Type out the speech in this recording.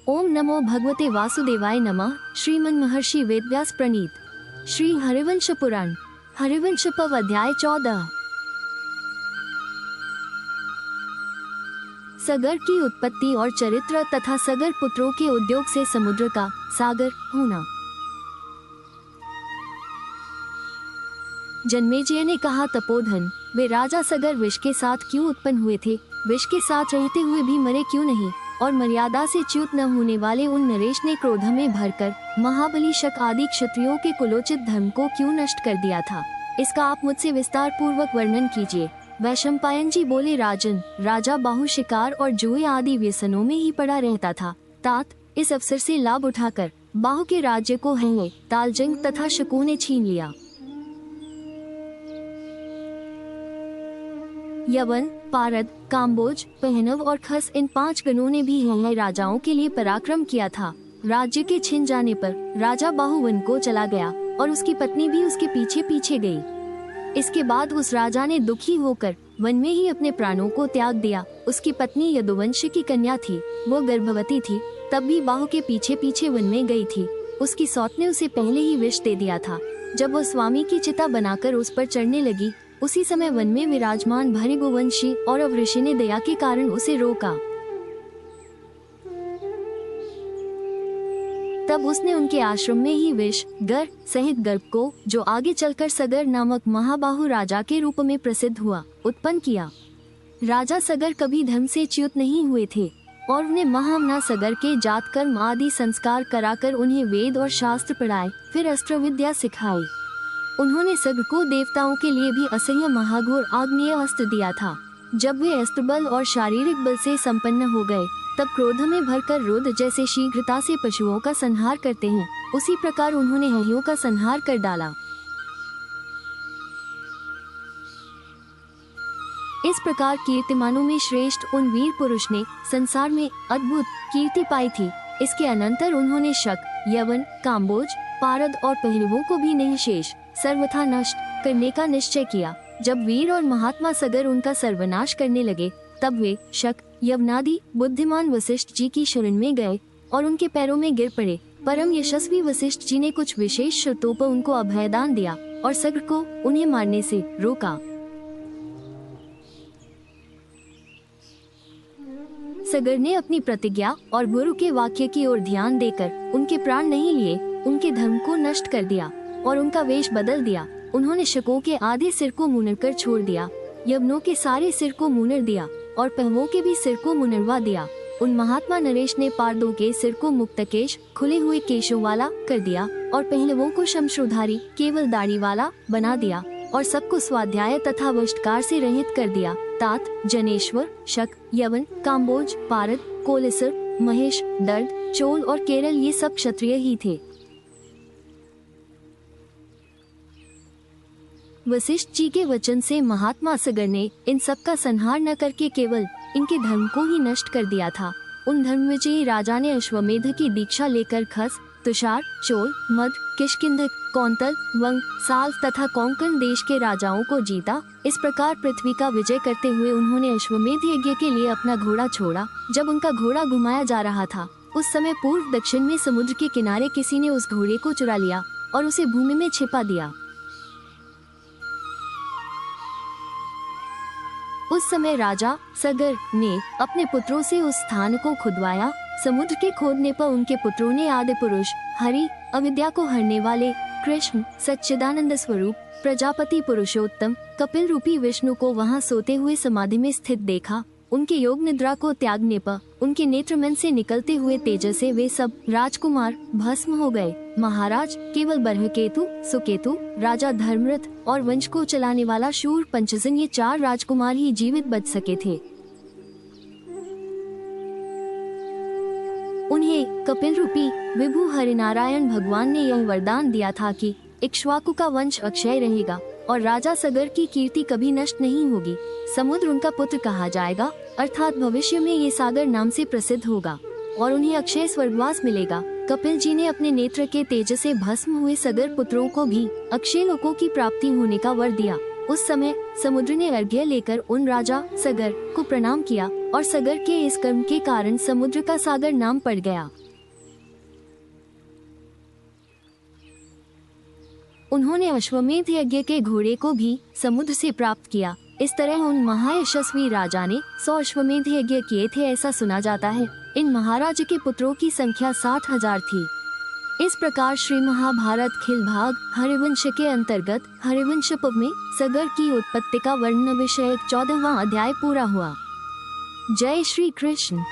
ओम नमो भगवते वासुदेवाय नमः। श्रीमन महर्षि वेदव्यास प्रणीत श्री हरिवंश पुराण हरिवंश पर्व अध्याय 14। सगर की उत्पत्ति और चरित्र तथा सगर पुत्रों के उद्योग से समुद्र का सागर होना। जन्मेजय ने कहा, तपोधन, वे राजा सगर विष के साथ क्यों उत्पन्न हुए थे? विष के साथ रहते हुए भी मरे क्यों नहीं? और मर्यादा से च्युत न होने वाले उन नरेश ने क्रोध में भरकर महाबली शक आदि क्षत्रियों के कुलोचित धर्म को क्यों नष्ट कर दिया था? इसका आप मुझसे विस्तार पूर्वक वर्णन कीजिए। वैशंपायन जी बोले, राजन, राजा बाहु शिकार और जुए आदि व्यसनों में ही पड़ा रहता था। तात, इस अवसर से लाभ उठाकर बाहु के राज्य को हंगे, तालजंग तथा शकों ने छीन लिया। यवन, पारद, काम्बोज, पहनव और खस, इन 5 गणों ने भी हंगे राजाओं के लिए पराक्रम किया था। राज्य के छिन जाने पर राजा बाहु वन को चला गया और उसकी पत्नी भी उसके पीछे पीछे गई। इसके बाद उस राजा ने दुखी होकर वन में ही अपने प्राणों को त्याग दिया। उसकी पत्नी यदुवंश की कन्या थी, वो गर्भवती थी, तब भी बाहु के पीछे पीछे वन में गई थी। उसकी सौत ने उसे पहले ही विष दे दिया था। जब वो स्वामी की चिता बनाकर उस पर चढ़ने लगी, उसी समय वन में विराजमान भृगुवंशी और ऋषि ने दया के कारण उसे रोका। तब उसने उनके आश्रम में ही विष गर सहित गर्भ को, जो आगे चलकर सगर नामक महाबाहु राजा के रूप में प्रसिद्ध हुआ, उत्पन्न किया। राजा सगर कभी धर्म से च्युत नहीं हुए थे और उन्हें महामना सगर के जात कर्म आदि संस्कार कराकर उन्हें वेद और शास्त्र पढ़ाए, फिर अस्त्र विद्या सिखाई। उन्होंने सगर को देवताओं के लिए भी असह्य महाघोर आग्नेय अस्त्र दिया था। जब वे अस्त्र बल और शारीरिक बल से संपन्न हो गए, तब क्रोध में भरकर रुद्र जैसे शीघ्रता से पशुओं का संहार करते हैं, उसी प्रकार उन्होंने हंसियों का संहार कर डाला। इस प्रकार कीर्तिमानों में श्रेष्ठ उन वीर पुरुष ने संसार में अद्भुत कीर्ति पाई थी। इसके अनंतर उन्होंने शक, यवन, काम्बोज, पारद और पहलवों को भी नहीं शेष सर्वथा नष्ट करने का निश्चय किया। जब वीर और महात्मा सगर उनका सर्वनाश करने लगे, तब वे शक, यवनादि बुद्धिमान वशिष्ठ जी की शरण में गए और उनके पैरों में गिर पड़े। परम यशस्वी वशिष्ठ जी ने कुछ विशेष शर्तों पर उनको अभयदान दिया और सगर को उन्हें मारने से रोका। सगर ने अपनी प्रतिज्ञा और गुरु के वाक्य की ओर ध्यान देकर उनके प्राण नहीं लिए, उनके धर्म को नष्ट कर दिया और उनका वेश बदल दिया। उन्होंने शकों के आधे सिर को मुनर कर छोड़ दिया, यवनों के सारे सिर को मुनर दिया और पहवों के भी सिर को मुनरवा दिया। उन महात्मा नरेश ने पारदों के सिर को मुक्तकेश, खुले हुए केशों वाला कर दिया और पहलवों को शमशोधारी, केवल दाढ़ी वाला बना दिया और सबको स्वाध्याय तथा वष्टकार से रहित कर दिया। तात, जनेश्वर, शक, यवन, काम्बोज, पारद, कोलेसर, महेश, दर्द, चोल और केरल, ये सब क्षत्रिय ही थे। वशिष्ठ जी के वचन से महात्मा सगर ने इन सब का संहार न करके केवल इनके धर्म को ही नष्ट कर दिया था। उन धर्मविजयी राजा ने अश्वमेध की दीक्षा लेकर खस, तुषार, चोल, मध, किष्किंधक, कौंतल, वंग, साल तथा कोंकण देश के राजाओं को जीता। इस प्रकार पृथ्वी का विजय करते हुए उन्होंने अश्वमेध यज्ञ के लिए अपना घोड़ा छोड़ा। जब उनका घोड़ा घुमाया जा रहा था, उस समय पूर्व दक्षिण में समुद्र के किनारे किसी ने उस घोड़े को चुरा लिया और उसे भूमि में छिपा दिया। उस समय राजा सगर ने अपने पुत्रों से उस स्थान को खुदवाया। समुद्र के खोदने पर उनके पुत्रों ने आदि पुरुष हरि, अविद्या को हरने वाले कृष्ण, सच्चिदानंद स्वरूप, प्रजापति पुरुषोत्तम, कपिल रूपी विष्णु को वहां सोते हुए समाधि में स्थित देखा। उनके योग निद्रा को त्यागने पर उनके नेत्रमन से निकलते हुए तेजस से वे सब राजकुमार भस्म हो गए। महाराज, केवल बर्हकेतु, सुकेतु, राजा धर्मरथ और वंश को चलाने वाला शूर पंचजन, ये 4 राजकुमार ही जीवित बच सके थे। उन्हें कपिल रूपी विभु हरिनारायण भगवान ने यह वरदान दिया था कि इक्ष्वाकु का वंश अक्षय रहेगा और राजा सगर की कीर्ति कभी नष्ट नहीं होगी। समुद्र उनका पुत्र कहा जाएगा, अर्थात भविष्य में ये सागर नाम से प्रसिद्ध होगा और उन्हें अक्षय स्वर्गवास मिलेगा। कपिल जी ने अपने नेत्र के तेज से भस्म हुए सगर पुत्रों को भी अक्षय लोकों की प्राप्ति होने का वर दिया। उस समय समुद्र ने अर्घ्य लेकर उन राजा सगर को प्रणाम किया और सगर के इस कर्म के कारण समुद्र का सागर नाम पड़ गया। उन्होंने अश्वमेध यज्ञ के घोड़े को भी समुद्र से प्राप्त किया। इस तरह उन महायशस्वी राजा ने 100 अश्वमेध यज्ञ किए थे, ऐसा सुना जाता है। इन महाराज के पुत्रों की संख्या 60,000 थी। इस प्रकार श्री महाभारत खिल भाग हरिवंश के अंतर्गत हरिवंश पर्व में सगर की उत्पत्ति का वर्णन विषयक 14वां अध्याय पूरा हुआ। जय श्री कृष्ण।